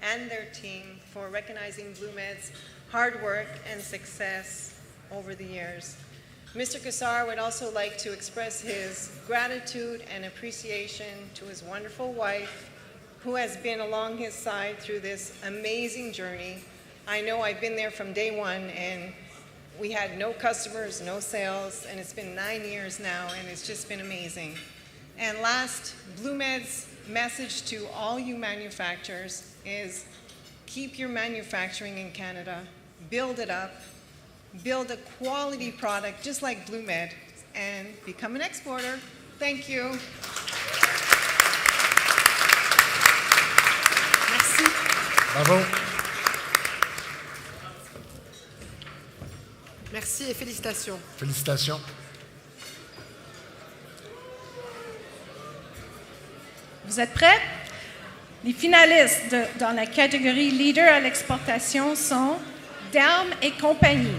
and their team for recognizing BloomEd's hard work and success over the years. Mr. Kassar would also like to express his gratitude and appreciation to his wonderful wife, who has been along his side through this amazing journey. I know I've been there from day one, and we had no customers, no sales, and it's been 9 years now, and it's just been amazing. And last, BloomEd's message to all you manufacturers is keep your manufacturing in Canada, build it up, build a quality product just like BloomEd, and become an exporter. Thank you. Merci. Bravo. Merci et félicitations. Félicitations. Vous êtes prêts? Les finalistes dans la catégorie Leader à l'exportation sont Delm et compagnie,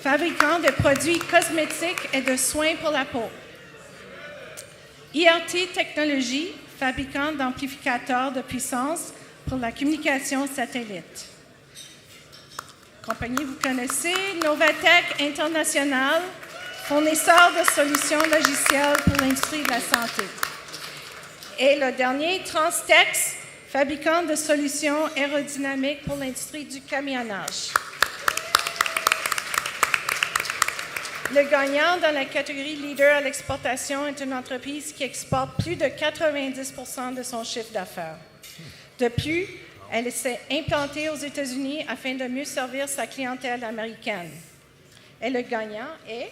fabricant de produits cosmétiques et de soins pour la peau. IRT Technologies, fabricant d'amplificateurs de puissance pour la communication satellite. Compagnie, vous connaissez, Novatech International, fournisseur de solutions logicielles pour l'industrie de la santé. Et le dernier, Transtex, fabricant de solutions aérodynamiques pour l'industrie du camionnage. Le gagnant dans la catégorie Leader à l'exportation est une entreprise qui exporte plus de 90% de son chiffre d'affaires. De plus, elle s'est implantée aux États-Unis afin de mieux servir sa clientèle américaine. Et le gagnant est...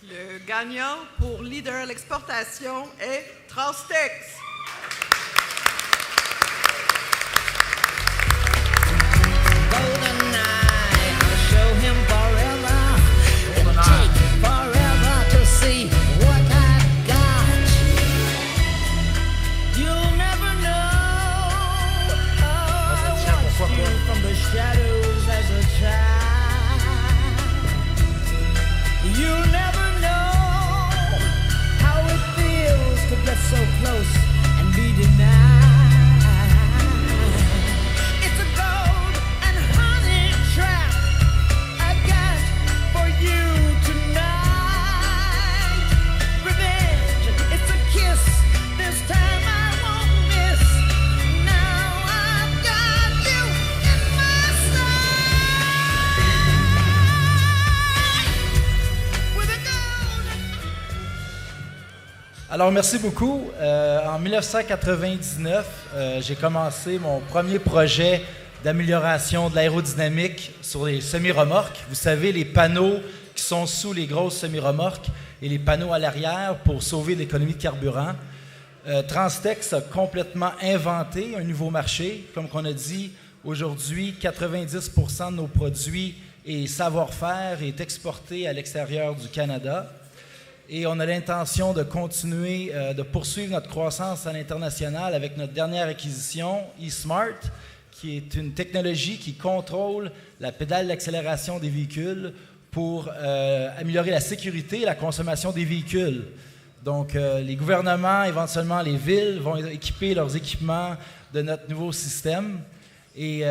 Le gagnant pour Leader à l'exportation est Transtex. So close and be denied. It's a gold and honey trap I got for you tonight. Revenge, it's a kiss. This time I won't miss. Now I've got you in my sight. With a gold. Alors, merci beaucoup. En 1999, j'ai commencé mon premier projet d'amélioration de l'aérodynamique sur les semi-remorques. Vous savez, les panneaux qui sont sous les grosses semi-remorques et les panneaux à l'arrière pour sauver l'économie de carburant. Transtex a complètement inventé un nouveau marché. Comme on a dit, aujourd'hui, 90% de nos produits et savoir-faire est exporté à l'extérieur du Canada. Et on a l'intention de continuer, de poursuivre notre croissance à l'international avec notre dernière acquisition, eSmart, qui est une technologie qui contrôle la pédale d'accélération des véhicules pour améliorer la sécurité et la consommation des véhicules. Donc, les gouvernements, éventuellement les villes, vont équiper leurs équipements de notre nouveau système. Et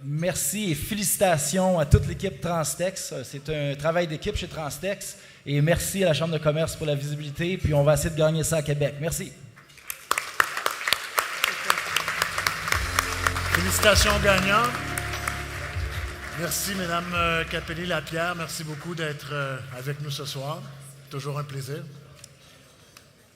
merci et félicitations à toute l'équipe Transtex. C'est un travail d'équipe chez Transtex. Et merci à la Chambre de commerce pour la visibilité. Puis on va essayer de gagner ça à Québec. Merci. Félicitations gagnants. Merci, Mme Capelli-Lapierre. Merci beaucoup d'être avec nous ce soir. Toujours un plaisir.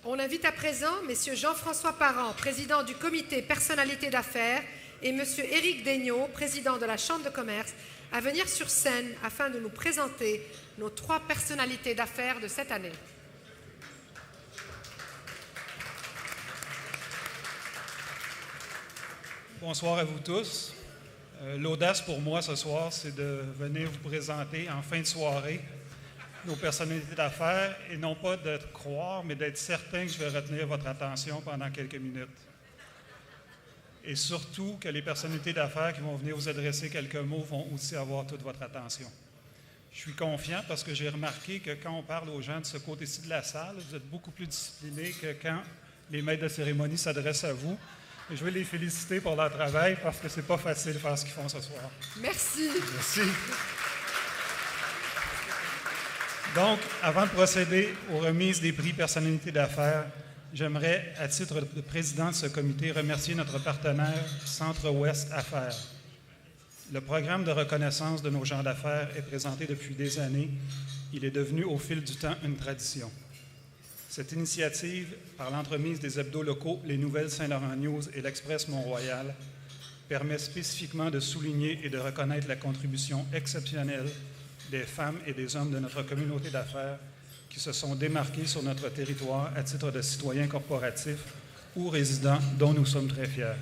On invite à présent M. Jean-François Parent, président du comité personnalité d'affaires, et M. Éric Daigneault, président de la Chambre de commerce, à venir sur scène afin de nous présenter nos 3 personnalités d'affaires de cette année. Bonsoir à vous tous. L'audace pour moi ce soir, c'est de venir vous présenter en fin de soirée nos personnalités d'affaires et non pas de croire, mais d'être certain que je vais retenir votre attention pendant quelques minutes. Et surtout que les personnalités d'affaires qui vont venir vous adresser quelques mots vont aussi avoir toute votre attention. Je suis confiant parce que j'ai remarqué que quand on parle aux gens de ce côté-ci de la salle, vous êtes beaucoup plus disciplinés que quand les maîtres de cérémonie s'adressent à vous. Et je veux les féliciter pour leur travail parce que c'est pas facile de faire ce qu'ils font ce soir. Merci. Merci. Donc, avant de procéder aux remises des prix personnalités d'affaires, j'aimerais, à titre de président de ce comité, remercier notre partenaire Centre-Ouest Affaires. Le programme de reconnaissance de nos gens d'affaires est présenté depuis des années. Il est devenu au fil du temps une tradition. Cette initiative, par l'entremise des hebdos locaux Les Nouvelles Saint-Laurent News et l'Express Mont-Royal, permet spécifiquement de souligner et de reconnaître la contribution exceptionnelle des femmes et des hommes de notre communauté d'affaires qui se sont démarqués sur notre territoire à titre de citoyens corporatifs ou résidents dont nous sommes très fiers.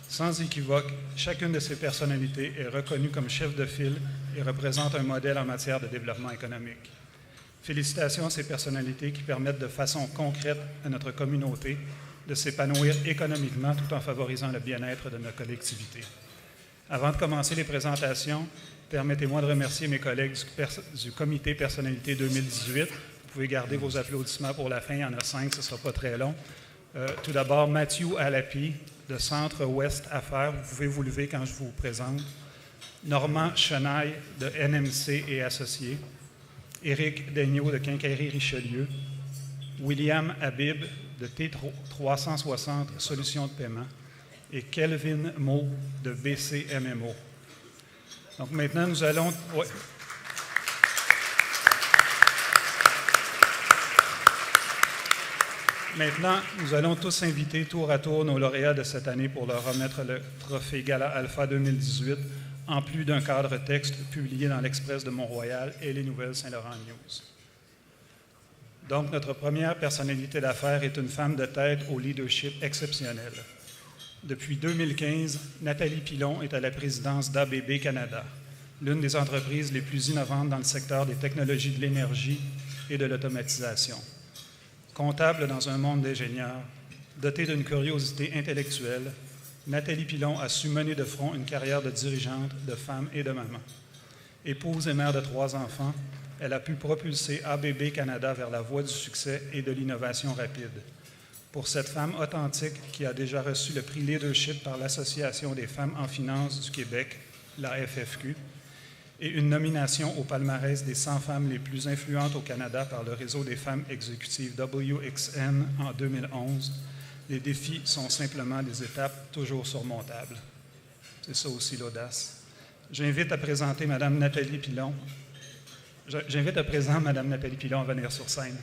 Sans équivoque, chacune de ces personnalités est reconnue comme chef de file et représente un modèle en matière de développement économique. Félicitations à ces personnalités qui permettent de façon concrète à notre communauté de s'épanouir économiquement tout en favorisant le bien-être de nos collectivités. Avant de commencer les présentations, permettez-moi de remercier mes collègues du Comité Personnalité 2018. Vous pouvez garder vos applaudissements pour la fin, il y en a 5, ce ne sera pas très long. Tout d'abord, Mathieu Alapi, de Centre-Ouest Affaires. Vous pouvez vous lever quand je vous présente. Normand Chenaille, de NMC et Associés. Éric Daigneault, de Quincaillerie Richelieu. William Habib, de T360 Solutions de paiement. Et Kelvin Mo, de BCMMO. Donc maintenant, nous allons... Ouais. Maintenant, nous allons tous inviter tour à tour nos lauréats de cette année pour leur remettre le Trophée Gala Alpha 2018, en plus d'un cadre texte publié dans l'Express de Mont-Royal et les Nouvelles Saint-Laurent News. Donc, notre première personnalité d'affaires est une femme de tête au leadership exceptionnel. Depuis 2015, Nathalie Pilon est à la présidence d'ABB Canada, l'une des entreprises les plus innovantes dans le secteur des technologies de l'énergie et de l'automatisation. Comptable dans un monde d'ingénieurs, dotée d'une curiosité intellectuelle, Nathalie Pilon a su mener de front une carrière de dirigeante, de femme et de maman. Épouse et mère de 3 enfants, elle a pu propulser ABB Canada vers la voie du succès et de l'innovation rapide. Pour cette femme authentique qui a déjà reçu le prix Leadership par l'Association des femmes en finance du Québec, la FFQ, et une nomination au palmarès des 100 femmes les plus influentes au Canada par le réseau des femmes exécutives WXN en 2011, les défis sont simplement des étapes toujours surmontables. C'est ça aussi l'audace. J'invite à présenter Mme Nathalie Pilon. J'invite à présent Mme Nathalie Pilon à venir sur scène.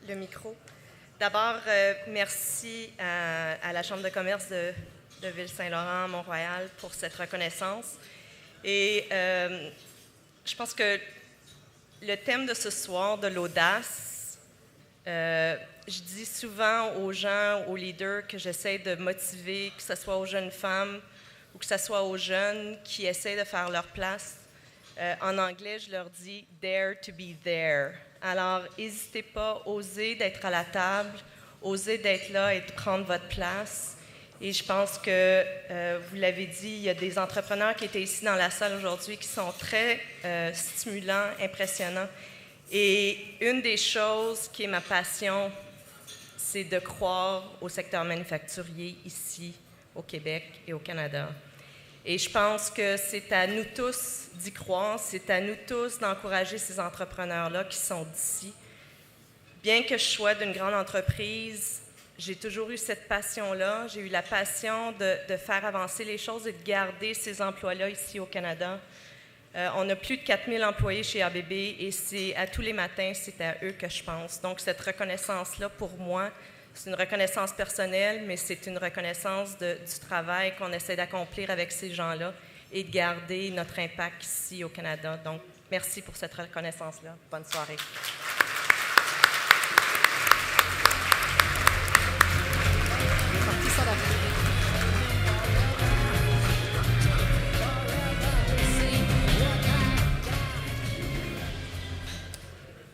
Le micro. D'abord, merci à la Chambre de commerce de Ville-Saint-Laurent, Mont-Royal, pour cette reconnaissance. Et je pense que le thème de ce soir, de l'audace, je dis souvent aux gens, aux leaders, que j'essaie de motiver, que ce soit aux jeunes femmes ou que ce soit aux jeunes qui essaient de faire leur place. En anglais, je leur dis « dare to be there ». Alors, n'hésitez pas, osez d'être à la table, osez d'être là et de prendre votre place. Et je pense que, vous l'avez dit, il y a des entrepreneurs qui étaient ici dans la salle aujourd'hui qui sont très stimulants, impressionnants. Et une des choses qui est ma passion, c'est de croire au secteur manufacturier ici, au Québec et au Canada. Et je pense que c'est à nous tous d'y croire, c'est à nous tous d'encourager ces entrepreneurs-là qui sont d'ici, Bien que je sois d'une grande entreprise, j'ai toujours eu cette passion-là. J'ai eu la passion de faire avancer les choses et de garder ces emplois-là ici au Canada. On a plus de 4000 employés chez ABB et c'est à tous les matins, c'est à eux que je pense. Donc, cette reconnaissance-là, pour moi, c'est une reconnaissance personnelle, mais c'est une reconnaissance du travail qu'on essaie d'accomplir avec ces gens-là et de garder notre impact ici au Canada. Donc, merci pour cette reconnaissance-là. Bonne soirée.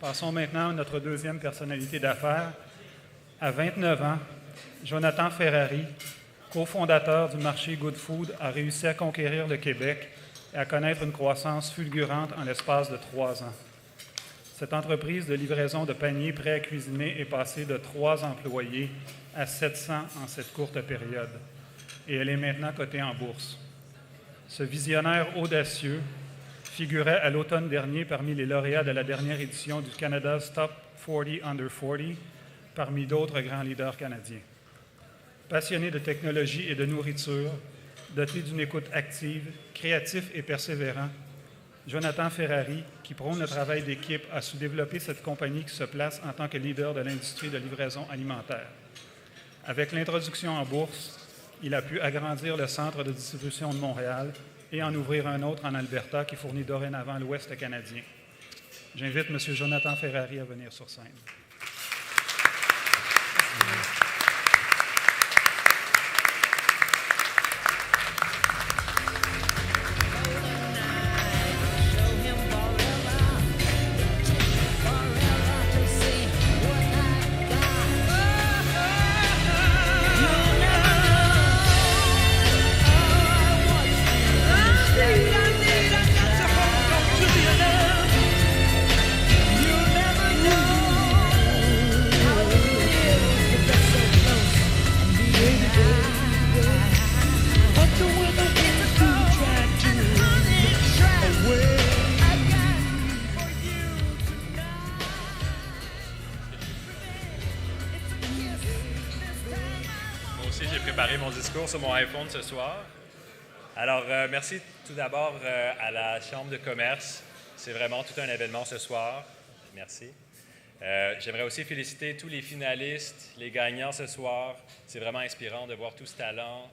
Passons maintenant à notre deuxième personnalité d'affaires. À 29 ans, Jonathan Ferrari, cofondateur du marché Good Food, a réussi à conquérir le Québec et à connaître une croissance fulgurante en l'espace de 3 ans. Cette entreprise de livraison de paniers prêts à cuisiner est passée de 3 employés à 700 en cette courte période. Et elle est maintenant cotée en bourse. Ce visionnaire audacieux figurait à l'automne dernier parmi les lauréats de la dernière édition du Canada's Top 40 Under 40, parmi d'autres grands leaders canadiens. Passionné de technologie et de nourriture, doté d'une écoute active, créatif et persévérant, Jonathan Ferrari, qui prône le travail d'équipe, a su développer cette compagnie qui se place en tant que leader de l'industrie de livraison alimentaire. Avec l'introduction en bourse, il a pu agrandir le centre de distribution de Montréal et en ouvrir un autre en Alberta qui fournit dorénavant l'Ouest canadien. J'invite M. Jonathan Ferrari à venir sur scène. J'ai préparé mon discours sur mon iPhone ce soir. Alors, merci tout d'abord à la Chambre de commerce. C'est vraiment tout un événement ce soir. Merci. J'aimerais aussi féliciter tous les finalistes, les gagnants ce soir. C'est vraiment inspirant de voir tout ce talent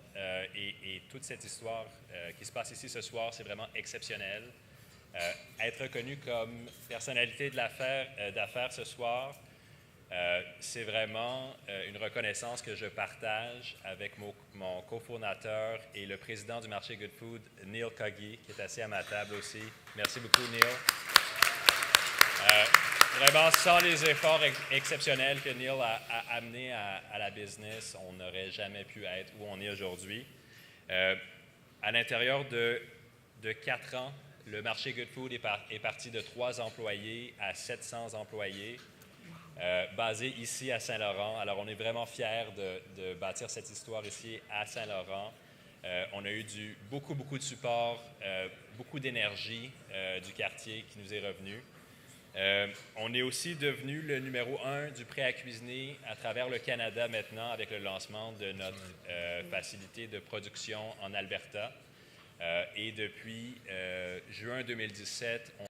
et toute cette histoire qui se passe ici ce soir. C'est vraiment exceptionnel. Être reconnu comme personnalité de d'affaires ce soir, c'est vraiment une reconnaissance que je partage avec mon cofondateur et le président du marché Good Food, Neil Cuggy, qui est assis à ma table aussi. Merci beaucoup, Neil. Vraiment, sans les efforts exceptionnels que Neil a amenés à la business, on n'aurait jamais pu être où on est aujourd'hui. À l'intérieur de 4 ans, le marché Good Food est parti de 3 employés à 700 employés. Basé ici à Saint-Laurent. Alors, on est vraiment fiers de bâtir cette histoire ici à Saint-Laurent. On a eu beaucoup de support, beaucoup d'énergie du quartier qui nous est revenu. On est aussi devenu le numéro 1 du prêt à cuisiner à travers le Canada maintenant avec le lancement de notre facilité de production en Alberta. Et depuis juin 2017,